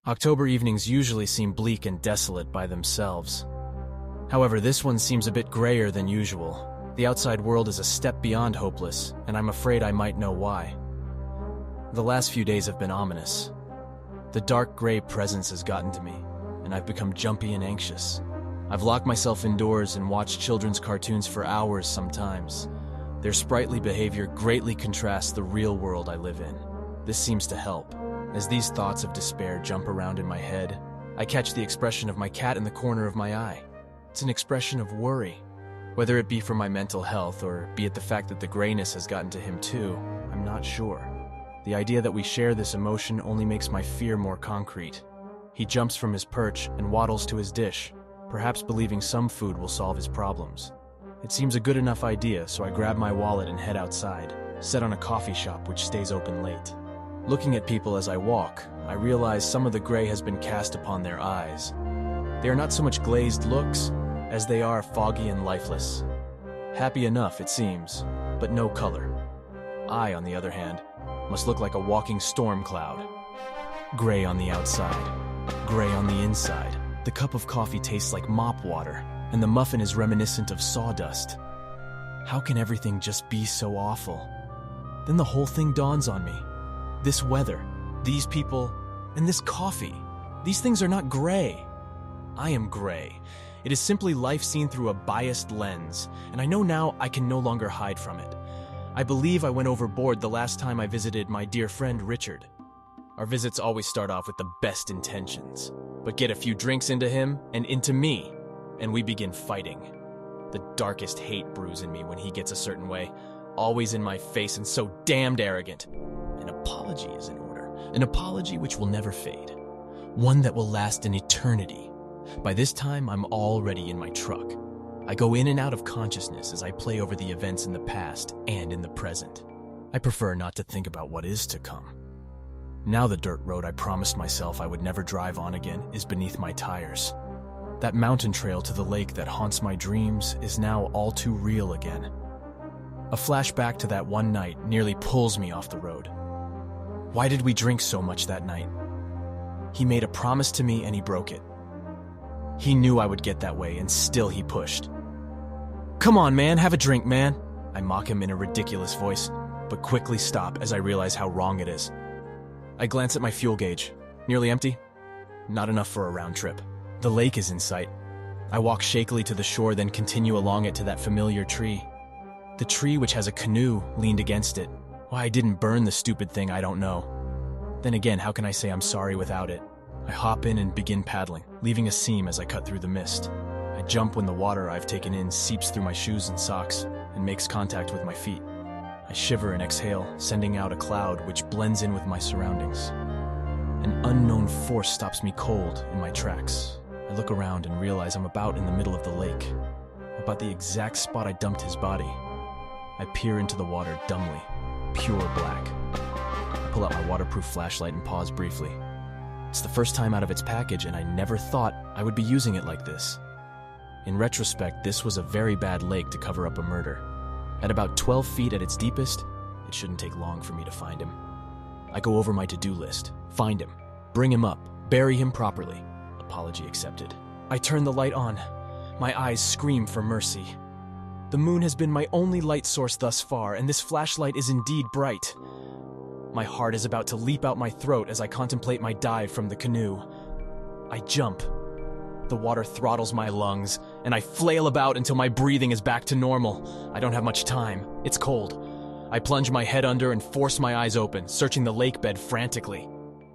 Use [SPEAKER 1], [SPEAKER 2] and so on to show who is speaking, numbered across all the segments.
[SPEAKER 1] October evenings usually seem bleak and desolate by themselves. However, this one seems a bit grayer than usual. The outside world is a step beyond hopeless, and I'm afraid I might know why. The last few days have been ominous. The dark gray presence has gotten to me, and I've become jumpy and anxious. I've locked myself indoors and watched children's cartoons for hours sometimes. Their sprightly behavior greatly contrasts the real world I live in. This seems to help. As these thoughts of despair jump around in my head, I catch the expression of my cat in the corner of my eye. It's an expression of worry. Whether it be for my mental health or be it the fact that the grayness has gotten to him too, I'm not sure. The idea that we share this emotion only makes my fear more concrete. He jumps from his perch and waddles to his dish, perhaps believing some food will solve his problems. It seems a good enough idea, so I grab my wallet and head outside, set on a coffee shop which stays open late. Looking at people as I walk, I realize some of the gray has been cast upon their eyes. They are not so much glazed looks as they are foggy and lifeless. Happy enough, it seems, but no color. I, on the other hand, must look like a walking storm cloud. Gray on the outside, gray on the inside. The cup of coffee tastes like mop water, and the muffin is reminiscent of sawdust. How can everything just be so awful? Then the whole thing dawns on me. This weather, these people, and this coffee. These things are not gray. I am gray. It is simply life seen through a biased lens, and I know now I can no longer hide from it. I believe I went overboard the last time I visited my dear friend Richard. Our visits always start off with the best intentions, but get a few drinks into him and into me, and we begin fighting. The darkest hate brews in me when he gets a certain way, always in my face and so damned arrogant. An apology is in order, an apology which will never fade, one that will last an eternity. By this time, I'm already in my truck. I go in and out of consciousness as I play over the events in the past and in the present. I prefer not to think about what is to come. Now the dirt road I promised myself I would never drive on again is beneath my tires. That mountain trail to the lake that haunts my dreams is now all too real again. A flashback to that one night nearly pulls me off the road. Why did we drink so much that night? He made a promise to me and he broke it. He knew I would get that way and still he pushed. Come on, man, have a drink, man. I mock him in a ridiculous voice, but quickly stop as I realize how wrong it is. I glance at my fuel gauge. Nearly empty? Not enough for a round trip. The lake is in sight. I walk shakily to the shore, then continue along it to that familiar tree. The tree which has a canoe leaned against it. Why I didn't burn the stupid thing, I don't know. Then again, how can I say I'm sorry without it? I hop in and begin paddling, leaving a seam as I cut through the mist. I jump when the water I've taken in seeps through my shoes and socks and makes contact with my feet. I shiver and exhale, sending out a cloud which blends in with my surroundings. An unknown force stops me cold in my tracks. I look around and realize I'm about in the middle of the lake, about the exact spot I dumped his body. I peer into the water dumbly, pure black. I pull out my waterproof flashlight and pause briefly. It's the first time out of its package, and I never thought I would be using it like this. In retrospect, this was a very bad lake to cover up a murder. At about 12 feet at its deepest, it shouldn't take long for me to find him. I go over my to-do list. Find him. Bring him up. Bury him properly. Apology accepted. I turn the light on. My eyes scream for mercy. The moon has been my only light source thus far, and this flashlight is indeed bright. My heart is about to leap out my throat as I contemplate my dive from the canoe. I jump. The water throttles my lungs, and I flail about until my breathing is back to normal. I don't have much time. It's cold. I plunge my head under and force my eyes open, searching the lake bed frantically.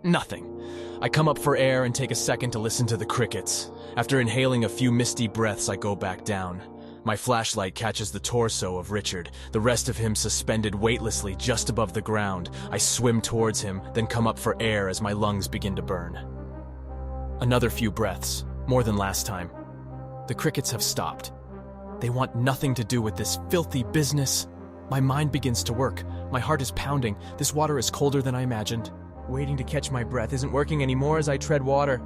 [SPEAKER 1] Nothing. I come up for air and take a second to listen to the crickets. After inhaling a few misty breaths, I go back down. My flashlight catches the torso of Richard, the rest of him suspended weightlessly just above the ground. I swim towards him, then come up for air as my lungs begin to burn. Another few breaths, more than last time. The crickets have stopped. They want nothing to do with this filthy business. My mind begins to work. My heart is pounding. This water is colder than I imagined. Waiting to catch my breath isn't working anymore as I tread water.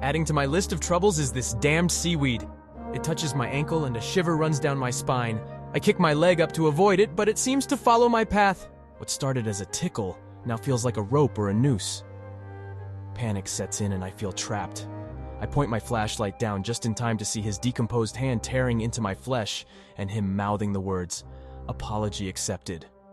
[SPEAKER 1] Adding to my list of troubles is this damned seaweed. It touches my ankle and a shiver runs down my spine. I kick my leg up to avoid it, but it seems to follow my path. What started as a tickle now feels like a rope or a noose. Panic sets in and I feel trapped. I point my flashlight down just in time to see his decomposed hand tearing into my flesh and him mouthing the words, "Apology accepted."